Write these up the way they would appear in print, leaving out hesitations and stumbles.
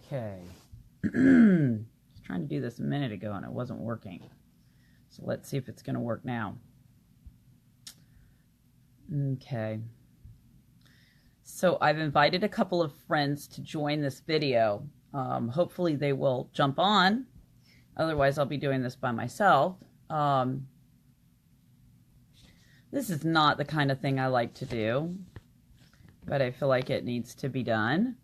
Okay. Was trying to do this a minute ago and it wasn't working. So let's see if it's going to work now. Okay. So I've invited a couple of friends to join this video. Hopefully they will jump on. Otherwise, I'll be doing this by myself. This is not the kind of thing I like to do, but I feel like it needs to be done.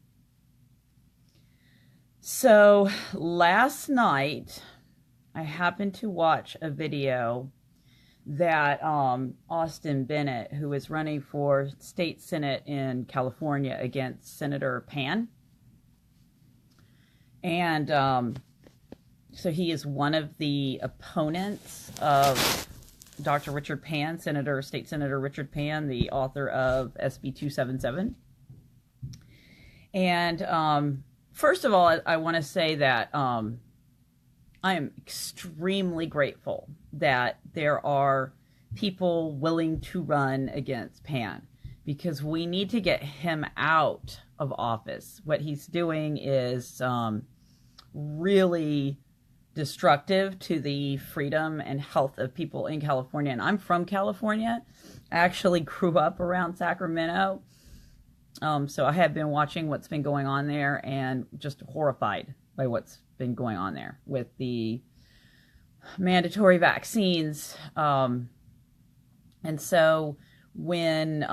So last night, I happened to watch a video that Austin Bennett, who is running for state senate in California against Senator Pan, and so he is one of the opponents of Dr. Richard Pan, State Senator Richard Pan, the author of SB 277. And first of all, I want to say that I am extremely grateful that there are people willing to run against Pan, because we need to get him out of office. What he's doing is really destructive to the freedom and health of people in California. And I'm from California. I actually grew up around Sacramento. So I have been watching what's been going on there and just horrified by what's been going on there with the mandatory vaccines. And so when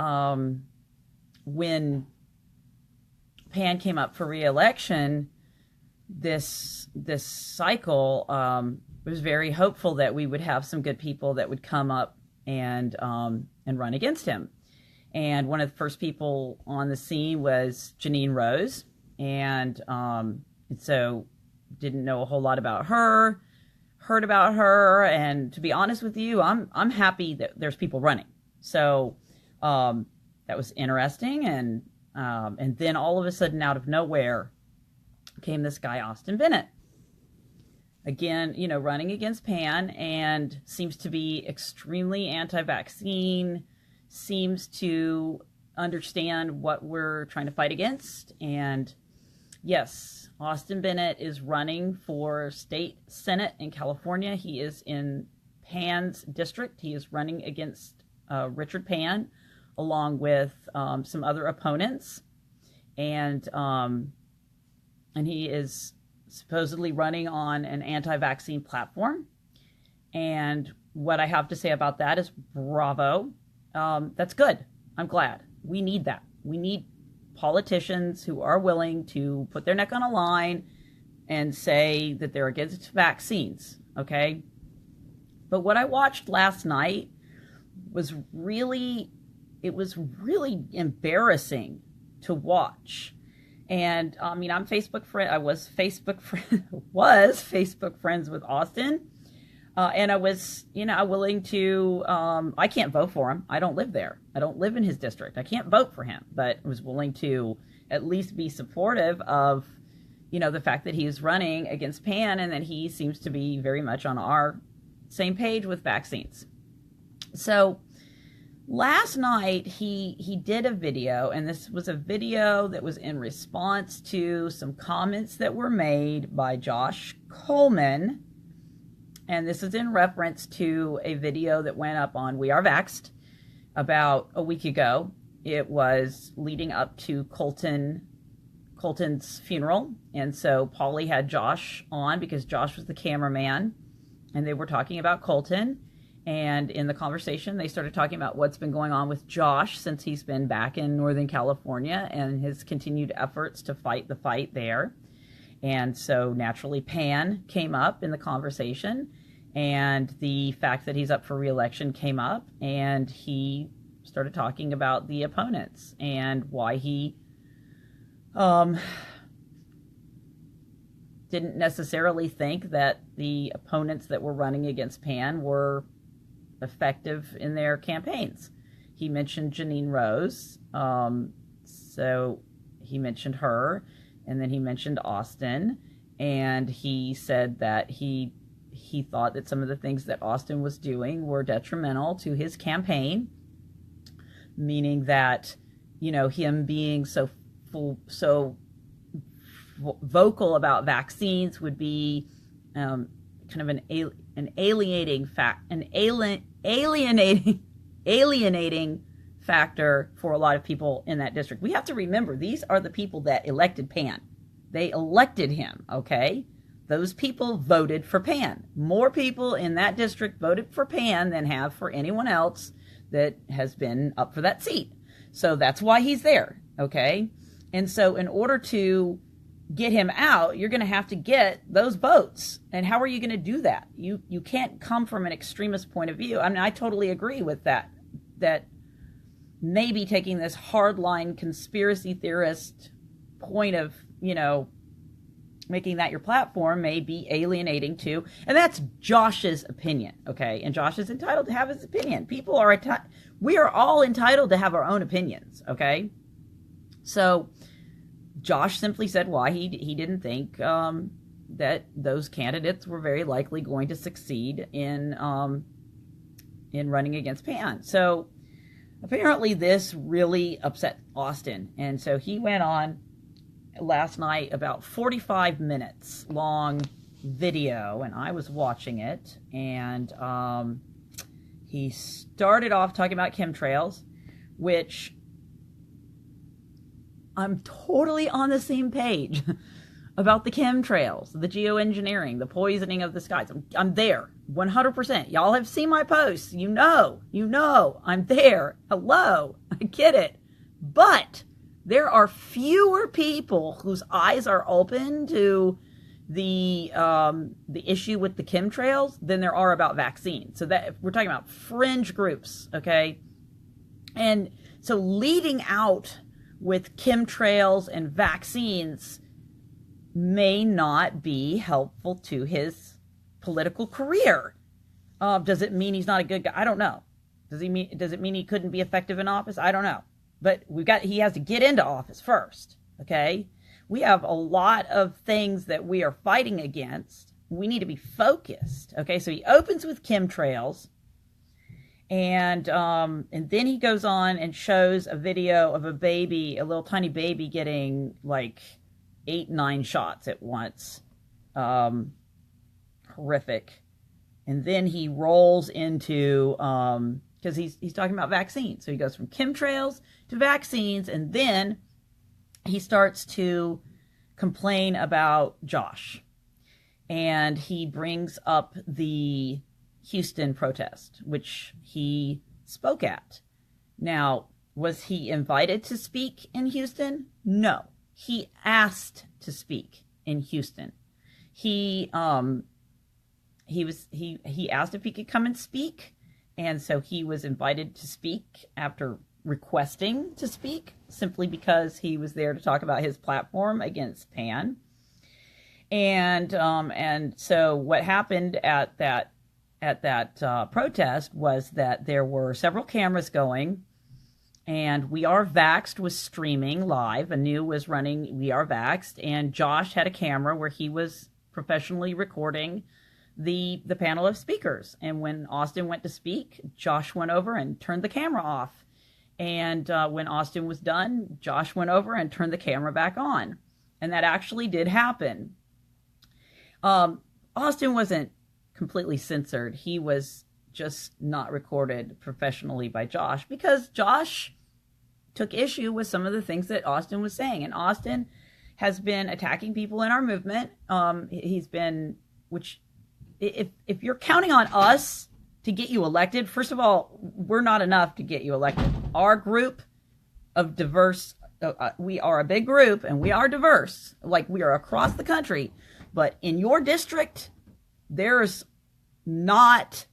Pan came up for re-election this cycle, was very hopeful that we would have some good people that would come up and run against him. And one of the first people on the scene was Jeanine Rose, and so didn't know a whole lot about her, heard about her, and to be honest with you, I'm happy that there's people running. So that was interesting, and then all of a sudden, out of nowhere, came this guy Austin Bennett. Again, running against Pan, and seems to be extremely anti-vaccine, seems to understand what we're trying to fight against. And yes, Austin Bennett is running for state senate in California. He is in Pan's district. He is running against Richard Pan, along with some other opponents. And he is supposedly running on an anti-vaccine platform. And what I have to say about that is bravo. That's good. I'm glad. We need that. We need politicians who are willing to put their neck on a line and say that they're against vaccines, okay? But what I watched last night was really embarrassing to watch. And I mean, I was Facebook friends with Austin. And I was, willing to, I can't vote for him. I don't live there. I don't live in his district. I can't vote for him, but I was willing to at least be supportive of, the fact that he is running against Pan, and that he seems to be very much on our same page with vaccines. So last night he did a video, and this was a video that was in response to some comments that were made by Josh Coleman. And this is in reference to a video that went up on We Are Vaxxed about a week ago. It was leading up to Colton's funeral. And so Paulie had Josh on because Josh was the cameraman, and they were talking about Colton. And in the conversation, they started talking about what's been going on with Josh since he's been back in Northern California and his continued efforts to fight the fight there. And so naturally Pan came up in the conversation, and the fact that he's up for re-election came up, and he started talking about the opponents and why he didn't necessarily think that the opponents that were running against Pan were effective in their campaigns. He mentioned Jeanine Rose, so he mentioned her. And then he mentioned Austin, and he said that he thought that some of the things that Austin was doing were detrimental to his campaign, meaning that, him being so vocal about vaccines would be kind of an alienating factor for a lot of people in that district. We have to remember, these are the people that elected Pan. They elected him, okay? Those people voted for Pan. More people in that district voted for Pan than have for anyone else that has been up for that seat. So that's why he's there, okay? And so in order to get him out, you're going to have to get those votes. And how are you going to do that? You can't come from an extremist point of view. I mean, I totally agree with that maybe taking this hardline conspiracy theorist point of, making that your platform may be alienating too. And that's Josh's opinion, okay? And Josh is entitled to have his opinion. We are all entitled to have our own opinions, okay? So Josh simply said why he didn't think that those candidates were very likely going to succeed in running against Pan. So apparently this really upset Austin. And so he went on last night, about 45 minutes long video, and I was watching it, and he started off talking about chemtrails, which I'm totally on the same page about the chemtrails, the geoengineering, the poisoning of the skies. I'm there 100%. Y'all have seen my posts. You know, I'm there. Hello, I get it. But there are fewer people whose eyes are open to the issue with the chemtrails than there are about vaccines. So that we're talking about fringe groups, okay? And so leading out with chemtrails and vaccines may not be helpful to his political career. Does it mean he's not a good guy? I don't know. Does it mean he couldn't be effective in office? I don't know. But he has to get into office first, okay? We have a lot of things that we are fighting against. We need to be focused, okay? So he opens with chemtrails, and then he goes on and shows a video of a little tiny baby getting like 8-9 shots at once. Horrific. And then he rolls into, because he's talking about vaccines. So he goes from chemtrails to vaccines, and then he starts to complain about Josh. And he brings up the Houston protest, which he spoke at. Now, was he invited to speak in Houston? No. He asked to speak in Houston. He asked if he could come and speak, and so he was invited to speak after requesting to speak, simply because he was there to talk about his platform against Pan. And so what happened at that protest was that there were several cameras going, and We Are Vaxxed was streaming live. Anu was running We Are Vaxxed, and Josh had a camera where he was professionally recording the panel of speakers. And when Austin went to speak, Josh went over and turned the camera off. And when Austin was done, Josh went over and turned the camera back on. And that actually did happen. Austin wasn't completely censored. He was just not recorded professionally by Josh, because Josh took issue with some of the things that Austin was saying. And Austin has been attacking people in our movement. If you're counting on us to get you elected, first of all, we're not enough to get you elected. Our group of diverse, we are a big group, and we are diverse. Like, we are across the country. But in your district, there's not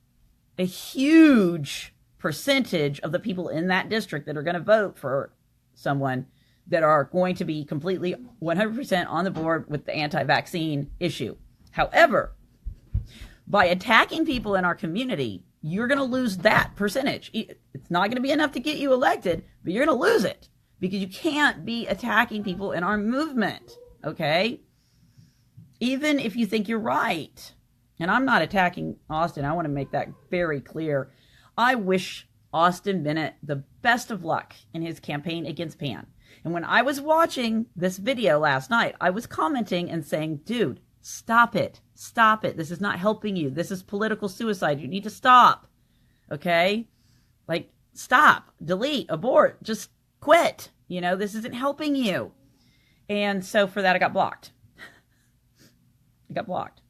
a huge percentage of the people in that district that are going to vote for someone that are going to be completely 100% on the board with the anti-vaccine issue. However, by attacking people in our community, you're going to lose that percentage. It's not going to be enough to get you elected, but you're going to lose it, because you can't be attacking people in our movement, okay? Even if you think you're right. And I'm not attacking Austin. I want to make that very clear. I wish Austin Bennett the best of luck in his campaign against Pan. And when I was watching this video last night, I was commenting and saying, dude, stop it. Stop it. This is not helping you. This is political suicide. You need to stop. Okay? Like, stop, delete, abort, just quit. You know, this isn't helping you. And so for that, I got blocked. I got blocked.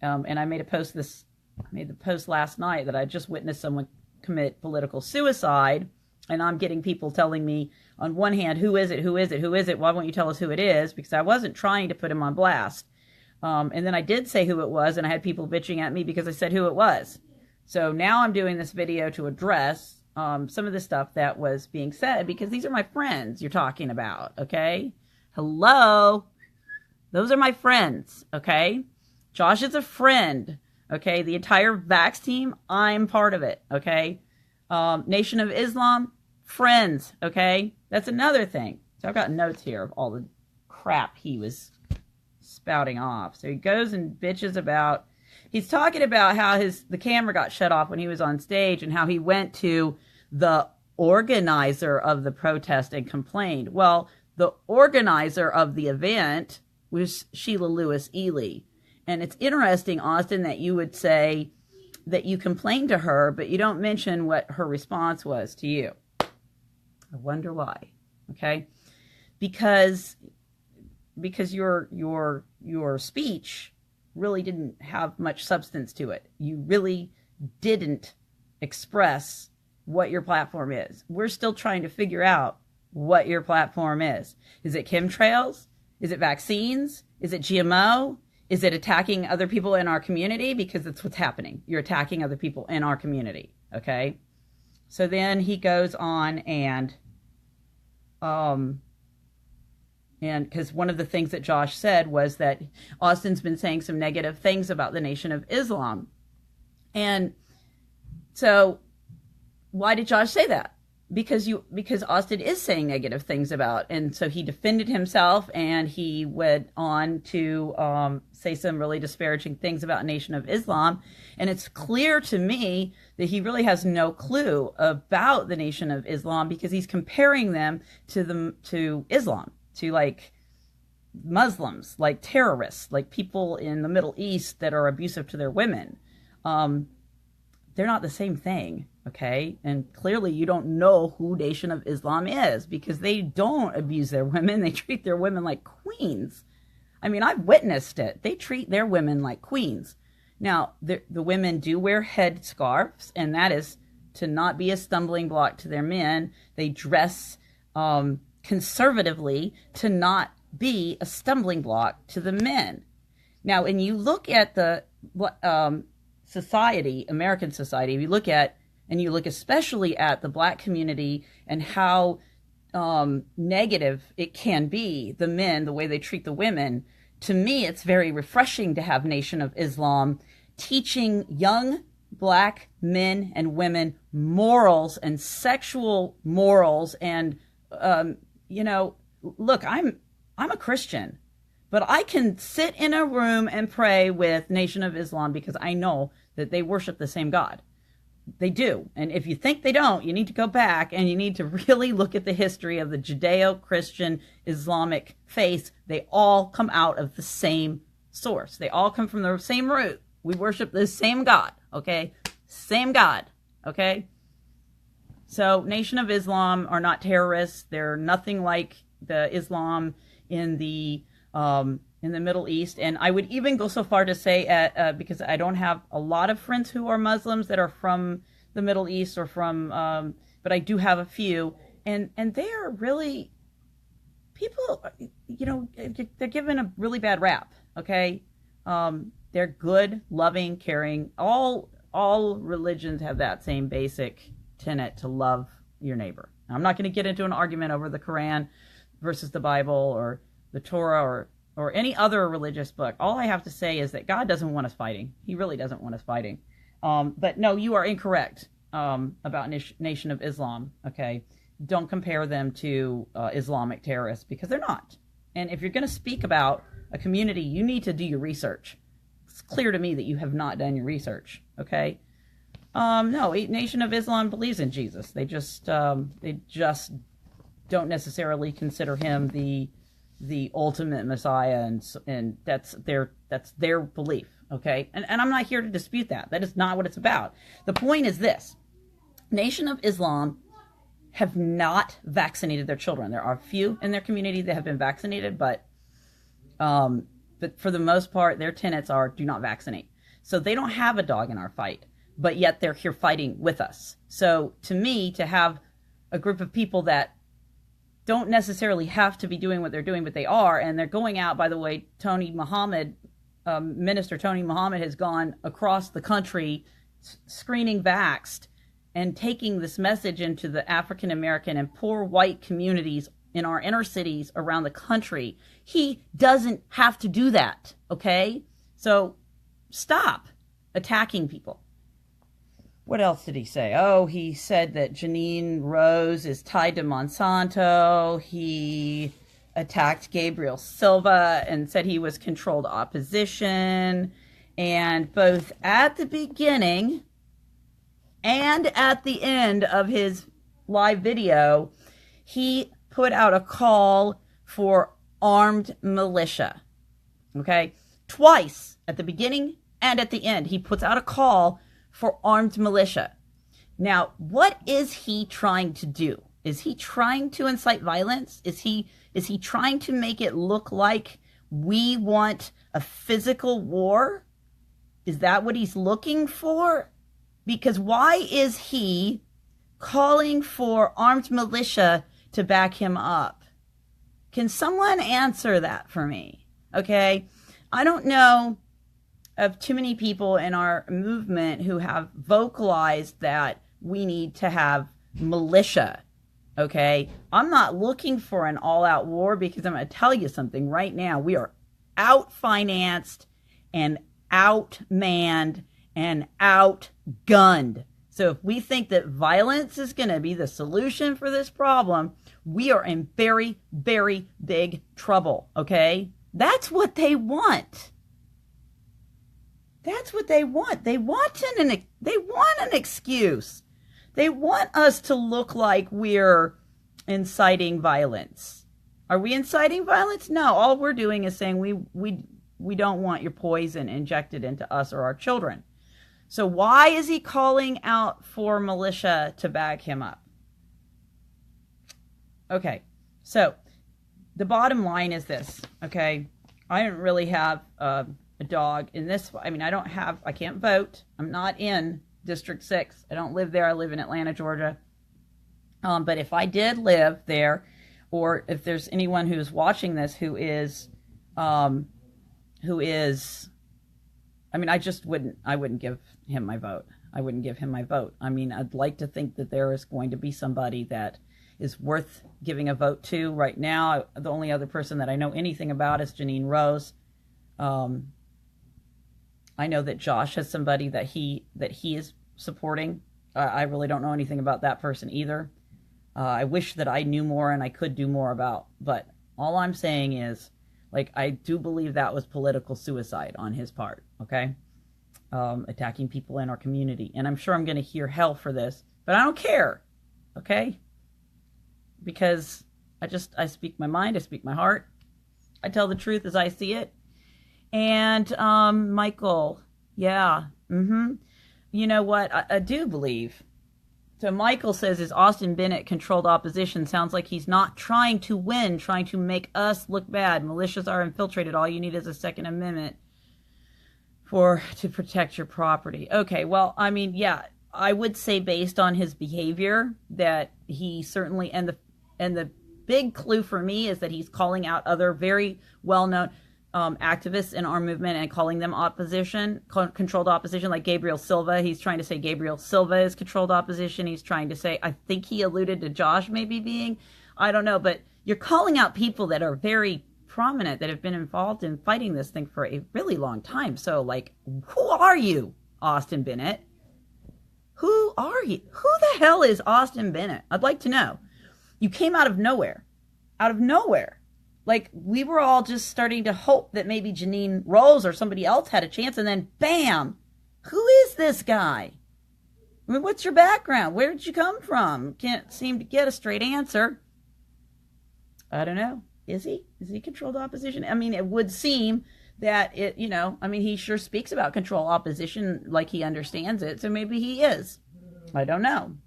And I made the post last night that I just witnessed someone commit political suicide. And I'm getting people telling me, on one hand, who is it? Who is it? Who is it? Why won't you tell us who it is? Because I wasn't trying to put him on blast. And then I did say who it was, and I had people bitching at me because I said who it was. So now I'm doing this video to address some of the stuff that was being said, because these are my friends you're talking about, okay? Hello? Those are my friends, okay? Josh is a friend, okay? The entire Vax team, I'm part of it, okay? Nation of Islam, friends, okay? That's another thing. So I've got notes here of all the crap he was spouting off. So he goes and bitches about, he's talking about how the camera got shut off when he was on stage, and how he went to the organizer of the protest and complained. Well, the organizer of the event was Sheila Lewis Ely. And it's interesting, Austin, that you would say that you complained to her, but you don't mention what her response was to you. I wonder why. Okay? Because your speech really didn't have much substance to it. You really didn't express what your platform is. We're still trying to figure out what your platform is. Is it chemtrails? Is it vaccines? Is it GMO? Is it attacking other people in our community? Because that's what's happening. You're attacking other people in our community. Okay? So then he goes on and because one of the things that Josh said was that Austin's been saying some negative things about the Nation of Islam. And so why did Josh say that? Because Austin is saying negative things about, and so he defended himself, and he went on to say some really disparaging things about Nation of Islam. And it's clear to me that he really has no clue about the Nation of Islam, because he's comparing them to Islam, to like Muslims, like terrorists, like people in the Middle East that are abusive to their women. They're not the same thing, okay? And clearly you don't know who Nation of Islam is, because they don't abuse their women. They treat their women like queens. I mean, I've witnessed it. They treat their women like queens. Now, the women do wear headscarves, and that is to not be a stumbling block to their men. They dress conservatively to not be a stumbling block to the men. Now, when you look at the society, American society, if you look at, and you look especially at the black community and how negative it can be, the men, the way they treat the women, to me, it's very refreshing to have Nation of Islam teaching young black men and women morals and sexual morals. And, look, I'm a Christian, but I can sit in a room and pray with Nation of Islam because I know that they worship the same God. They do. And if you think they don't, you need to go back and you need to really look at the history of the Judeo-Christian Islamic faith. They all come out of the same source. They all come from the same root. We worship the same God, okay? Same God, okay? So Nation of Islam are not terrorists. They're nothing like the Islam in the Middle East. And I would even go so far to say, because I don't have a lot of friends who are Muslims that are from the Middle East or from, but I do have a few, and they are really, people, they're given a really bad rap, okay? They're good, loving, caring. All religions have that same basic tenet to love your neighbor. Now, I'm not going to get into an argument over the Quran versus the Bible or the Torah or any other religious book. All I have to say is that God doesn't want us fighting. He really doesn't want us fighting. But no, you are incorrect about Nation of Islam, okay? Don't compare them to Islamic terrorists, because they're not. And if you're going to speak about a community, you need to do your research. It's clear to me that you have not done your research, okay? No, Nation of Islam believes in Jesus. They just don't necessarily consider him the ultimate Messiah, and that's their belief. Okay, and I'm not here to dispute that. That is not what it's about. The point is this: Nation of Islam have not vaccinated their children. There are a few in their community that have been vaccinated, but for the most part, their tenets are do not vaccinate. So they don't have a dog in our fight, but yet they're here fighting with us. So to me, to have a group of people that don't necessarily have to be doing what they're doing, but they are, and they're going out, by the way, Minister Tony Muhammad has gone across the country screening vaxxed and taking this message into the African American and poor white communities in our inner cities around the country. He doesn't have to do that, okay? So stop attacking people. What else did he say? Oh, he said that Janine Rose is tied to Monsanto. He attacked Gabriel Silva and said he was controlled opposition. And both at the beginning and at the end of his live video, he put out a call for armed militia. Okay? Twice, at the beginning and at the end, he puts out a call for armed militia. Now, what is he trying to do? Is he trying to incite violence? Is he trying to make it look like we want a physical war? Is that what he's looking for? Because why is he calling for armed militia to back him up? Can someone answer that for me? Okay? I don't know of too many people in our movement who have vocalized that we need to have militia. Okay? I'm not looking for an all-out war, because I'm going to tell you something right now. We are out-financed and outmanned and outgunned. So if we think that violence is going to be the solution for this problem, we are in very, very big trouble. Okay? That's what they want. That's what they want. They want an excuse. They want us to look like we're inciting violence. Are we inciting violence? No. All we're doing is saying we don't want your poison injected into us or our children. So why is he calling out for militia to back him up? Okay. So the bottom line is this. Okay. I don't really have a dog in this. I mean, I can't vote. I'm not in District 6. I don't live there. I live in Atlanta, Georgia. But if I did live there, or if there's anyone who's watching this who is, I mean, I wouldn't give him my vote. I wouldn't give him my vote. I mean, I'd like to think that there is going to be somebody that is worth giving a vote to. Right now, the only other person that I know anything about is Janine Rose. I know that Josh has somebody that he is supporting. I really don't know anything about that person either. I wish that I knew more and I could do more about. But all I'm saying is, like, I do believe that was political suicide on his part. Okay, attacking people in our community, and I'm sure I'm going to hear hell for this, but I don't care. Okay, because I speak my mind. I speak my heart. I tell the truth as I see it. And Michael, yeah, you know what? I do believe. So Michael says, is Austin Bennett controlled opposition? Sounds like he's not trying to win, trying to make us look bad. Militias are infiltrated. All you need is a Second Amendment to protect your property. Okay, well, I mean, yeah, I would say based on his behavior that he certainly, and the big clue for me is that he's calling out other very well-known activists in our movement and calling them controlled opposition, like Gabriel Silva. He's trying to say Gabriel Silva is controlled opposition. He's trying to say, I think he alluded to Josh maybe being, I don't know, but you're calling out people that are very prominent, that have been involved in fighting this thing for a really long time. So, like, who are you, Austin Bennett? Who are you? Who the hell is Austin Bennett? I'd like to know. You came out of nowhere. Out of nowhere. Like, we were all just starting to hope that maybe Janine Rose or somebody else had a chance, and then, bam! Who is this guy? I mean, what's your background? Where did you come from? Can't seem to get a straight answer. I don't know. Is he? Is he controlled opposition? I mean, it would seem that it, I mean, he sure speaks about control opposition like he understands it. So maybe he is. I don't know.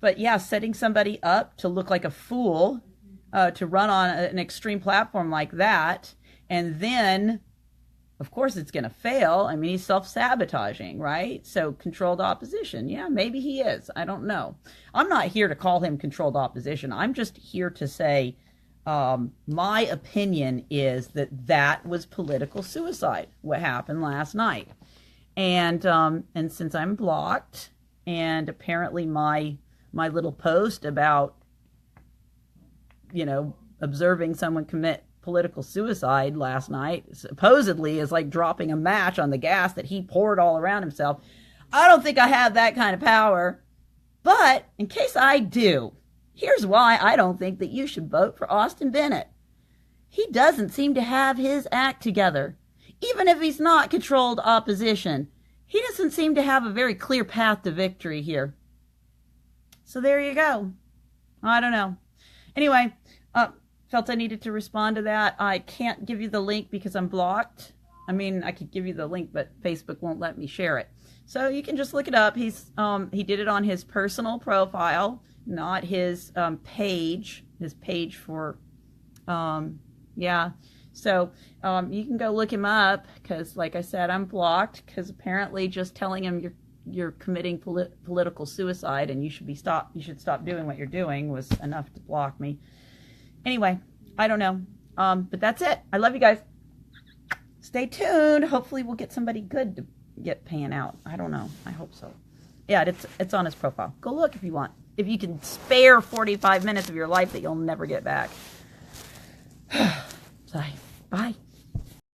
But yeah, setting somebody up to look like a fool, to run on an extreme platform like that, and then, of course, it's going to fail. I mean, he's self-sabotaging, right? So controlled opposition. Yeah, maybe he is. I don't know. I'm not here to call him controlled opposition. I'm just here to say my opinion is that was political suicide, what happened last night. And since I'm blocked, and apparently my little post about, observing someone commit political suicide last night supposedly is like dropping a match on the gas that he poured all around himself. I don't think I have that kind of power. But in case I do, here's why I don't think that you should vote for Austin Bennett. He doesn't seem to have his act together. Even if he's not controlled opposition, he doesn't seem to have a very clear path to victory here. So there you go. I don't know. Anyway, felt I needed to respond to that. I can't give you the link because I'm blocked. I mean, I could give you the link, but Facebook won't let me share it. So you can just look it up. He did it on his personal profile, not his page. His page for, yeah. So you can go look him up because, like I said, I'm blocked because apparently just telling him you're committing political suicide and you should stop doing what you're doing was enough to block me. Anyway, I don't know. But that's it. I love you guys. Stay tuned. Hopefully we'll get somebody good to get paying out. I don't know. I hope so. Yeah, it's on his profile. Go look if you want. If you can spare 45 minutes of your life that you'll never get back. Bye.